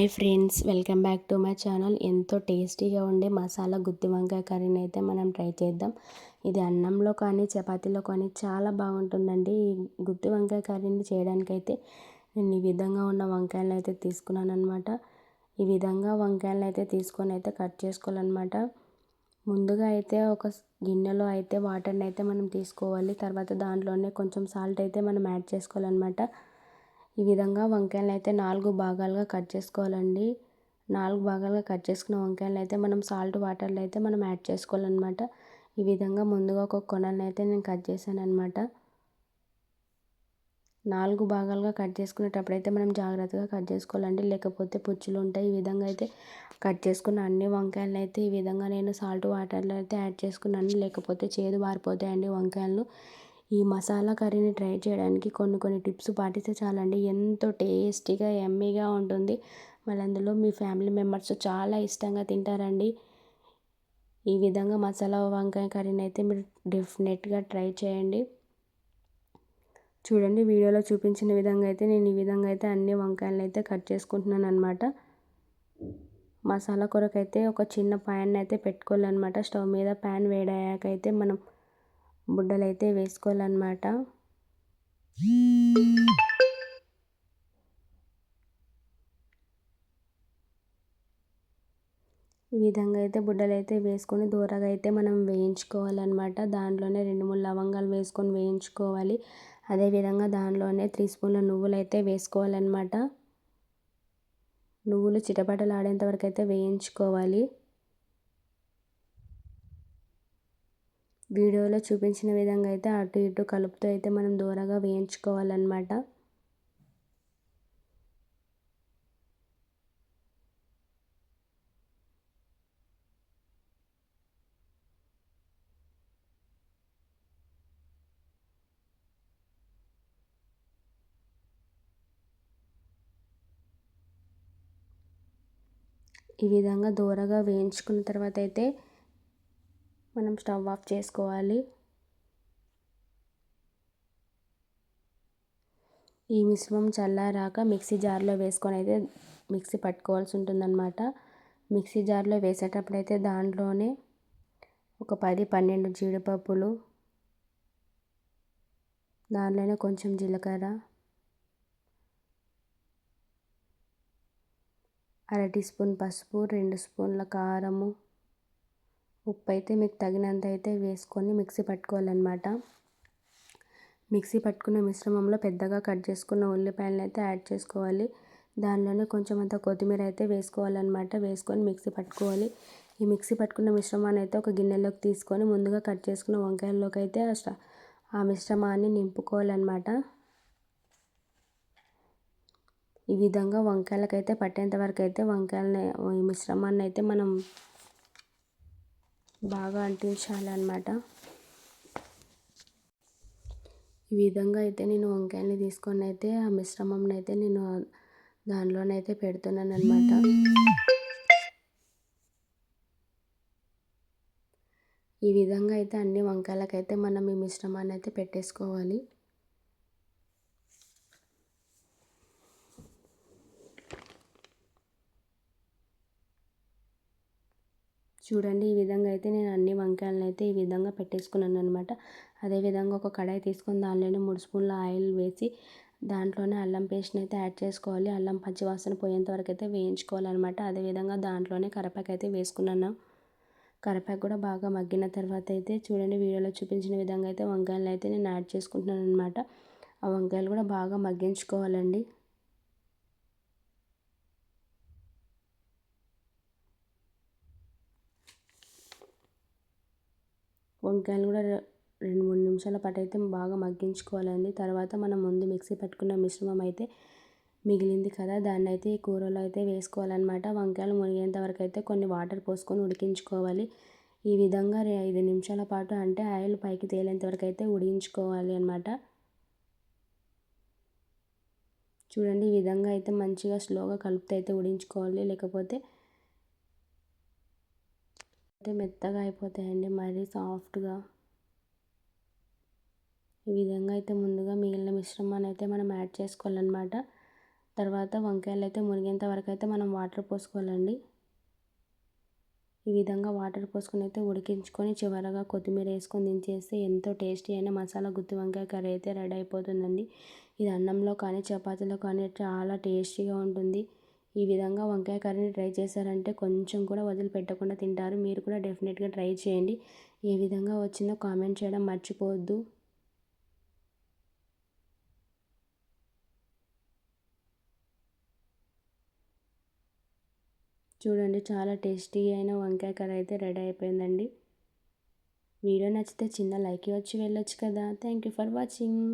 Hi friends, welcome back to my channel. ఎంతో టేస్టీగా ఉండే మసాలా గుత్తి వంకాయ కర్రీని అయితే మనం ట్రై చేద్దాం. ఇది అన్నంలో కానీ చపాతీలో కానీ చాలా బాగుంటుందండి. ఈ గుత్తి వంకాయ కర్రీని చేయడానికైతే నేను ఈ విధంగా ఉన్న వంకాయలను అయితే తీసుకున్నాను అనమాట. ఈ విధంగా వంకాయలను అయితే తీసుకొని అయితే కట్ చేసుకోవాలన్నమాట. ముందుగా అయితే ఒక గిన్నెలో అయితే వాటర్ని అయితే మనం తీసుకోవాలి. తర్వాత దాంట్లోనే కొంచెం సాల్ట్ అయితే మనం యాడ్ చేసుకోవాలన్నమాట. ఈ విధంగా వంకాయలను అయితే 4 భాగాలుగా కట్ చేసుకోవాలండి. 4 భాగాలుగా కట్ చేసుకున్న వంకాయలను అయితే మనం సాల్ట్ వాటర్లో అయితే మనం యాడ్ చేసుకోవాలన్నమాట. ఈ విధంగా ముందుగా ఒక కొనలను అయితే నేను కట్ చేశాను అనమాట. 4 భాగాలుగా కట్ చేసుకునేటప్పుడు అయితే మనం జాగ్రత్తగా కట్ చేసుకోవాలండి, లేకపోతే పుచ్చులు ఉంటాయి. ఈ విధంగా అయితే కట్ చేసుకున్న అన్ని వంకాయలను అయితే ఈ విధంగా నేను సాల్ట్ వాటర్లో అయితే యాడ్ చేసుకున్నాను, లేకపోతే చేదు బారిపోతాయండి వంకాయలు. ఈ మసాలా కర్రీని ట్రై చేయడానికి కొన్ని టిప్స్ పాటిస్తే చాలండి, ఎంతో టేస్టీగా యమ్మీగా ఉంటుంది. మళ్ళీ అందులో మీ ఫ్యామిలీ మెంబర్స్ చాలా ఇష్టంగా తింటారండి. ఈ విధంగా మసాలా వంకాయ కర్రీని అయితే మీరు డెఫినెట్గా ట్రై చేయండి. చూడండి, వీడియోలో చూపించిన విధంగా అయితే నేను ఈ విధంగా అయితే అన్ని వంకాయలను అయితే కట్ చేసుకుంటున్నాను అనమాట. మసాలా కొరకైతే ఒక చిన్న ప్యాన్ అయితే పెట్టుకోవాలన్నమాట. స్టవ్ మీద ప్యాన్ వేడయ్యాక అయితే మనం బుడ్డలు అయితే వేసుకోవాలన్నమాట. ఈ విధంగా అయితే బుడ్డలు అయితే వేసుకొని దూరగా అయితే మనం వేయించుకోవాలన్నమాట. దాంట్లోనే 2-3 లవంగాలు వేసుకొని వేయించుకోవాలి. అదేవిధంగా దానిలోనే 3 స్పూన్ల నువ్వులు అయితే వేసుకోవాలన్నమాట. నువ్వులు చిటపటలాడేంత వరకు అయితే వేయించుకోవాలి. వీడియోలో చూపించిన విధంగా అయితే అటు ఇటు కలుపుతూ అయితే మనం దూరగా వేయించుకోవాలన్నమాట. ఈ విధంగా దూరగా వేయించుకున్న తర్వాత అయితే మనం స్టవ్ ఆఫ్ చేసుకోవాలి. ఈ మిశ్రమం చల్లారాక మిక్సీ జార్లో వేసుకొని అయితే మిక్సీ పట్టుకోవాల్సి ఉంటుందన్నమాట. మిక్సీ జార్లో వేసేటప్పుడు అయితే దాంట్లోనే ఒక 10-12 జీడిపప్పులు, దాంట్లోనే కొంచెం జీలకర్ర, 1/2 టీ స్పూన్ పసుపు, 2 స్పూన్ల కారము, ఉప్పు అయితే మీకు తగినంత అయితే వేసుకొని మిక్సీ పట్టుకోవాలన్నమాట. మిక్సీ పట్టుకున్న మిశ్రమంలో పెద్దగా కట్ చేసుకున్న ఉల్లిపాయలను అయితే యాడ్ చేసుకోవాలి. దానిలోనే కొంచెం అంత కొత్తిమీర అయితే వేసుకోవాలన్నమాట. వేసుకొని మిక్సీ పట్టుకోవాలి. ఈ మిక్సీ పట్టుకున్న మిశ్రమాన్ని అయితే ఒక గిన్నెలోకి తీసుకొని ముందుగా కట్ చేసుకున్న వంకాయల్లోకి అయితే ఆ మిశ్రమాన్ని నింపుకోవాలన్నమాట. ఈ విధంగా వంకాయలకైతే పట్టేంత వరకు అయితే ఈ మిశ్రమాన్ని అయితే మనం బాగా అంటించాలన్నమాట. ఈ విధంగా అయితే నేను వంకాయని తీసుకొని అయితే ఆ మిశ్రమంని అయితే నేను దానిలోనైతే పెడుతున్నాను అనమాట. ఈ విధంగా అయితే అన్ని వంకాయలకైతే మనం ఈ మిశ్రమాన్ని అయితే పెట్టేసుకోవాలి. చూడండి, ఈ విధంగా అయితే నేను అన్ని వంకాయలను అయితే ఈ విధంగా పెట్టేసుకున్నాను అనమాట. అదేవిధంగా ఒక కడాయి తీసుకొని దానిలోనే 3 స్పూన్ల ఆయిల్ వేసి దాంట్లోనే అల్లం పేస్ట్ని అయితే యాడ్ చేసుకోవాలి. అల్లం పచ్చివాసన పోయేంత వరకు అయితే వేయించుకోవాలన్నమాట. అదేవిధంగా దాంట్లోనే కరివేపాకు అయితే వేసుకున్నాను. కరివేపాకు కూడా బాగా మగ్గిన తర్వాత అయితే చూడండి, వీడియోలో చూపించిన విధంగా అయితే వంకాయలను అయితే నేను యాడ్ చేసుకుంటున్నాను అనమాట. ఆ వంకాయలు కూడా బాగా మగ్గించుకోవాలండి. వంకాయలు కూడా 2-3 నిమిషాల పాటు అయితే బాగా మగ్గించుకోవాలండి. తర్వాత మనం ముందు మిక్సీ పట్టుకున్న మిశ్రమం అయితే మిగిలింది కదా, దాన్ని అయితే ఈ కూరలో అయితే వేసుకోవాలన్నమాట. వంకాయలు మునిగేంత వరకు అయితే కొన్ని వాటర్ పోసుకొని ఉడికించుకోవాలి. ఈ విధంగా 5 నిమిషాల పాటు, అంటే ఆయిల్ పైకి తేలేంత వరకు అయితే ఉడికించుకోవాలి అన్నమాట. చూడండి, ఈ విధంగా అయితే మంచిగా స్లోగా కలుపుతూ అయితే ఉడికించుకోవాలి, లేకపోతే మెత్తగా అయిపోతాయండి, మరీ సాఫ్ట్గా. ఈ విధంగా అయితే ముందుగా మిగిలిన మిశ్రమాన్ని అయితే మనం యాడ్ చేసుకోవాలన్నమాట. తర్వాత వంకాయలు అయితే మునిగేంత వరకు అయితే మనం వాటర్ పోసుకోవాలండి. ఈ విధంగా వాటర్ పోసుకొని అయితే ఉడికించుకొని చివరగా కొత్తిమీర వేసుకొని దించేస్తే ఎంతో టేస్టీ అయిన మసాలా గుత్తి వంకాయ కర్రీ అయితే రెడీ అయిపోతుందండి. ఇది అన్నంలో కానీ చపాతీలో కానీ చాలా టేస్టీగా ఉంటుంది. ఈ విధంగా వంకాయ కర్రీని ట్రై చేశారంటే కొంచెం కూడా వదిలిపెట్టకుండా తింటారు. మీరు కూడా డెఫినెట్గా ట్రై చేయండి. ఏ విధంగా వచ్చిందో కామెంట్ చేయడం మర్చిపోవద్దు. చూడండి, చాలా టేస్టీ అయిన వంకాయ కర్రీ అయితే రెడీ అయిపోయిందండి. వీడియో నచ్చితే చిన్న లైక్ ఇవ్వచ్చు వెళ్ళొచ్చు కదా. Thank you for watching.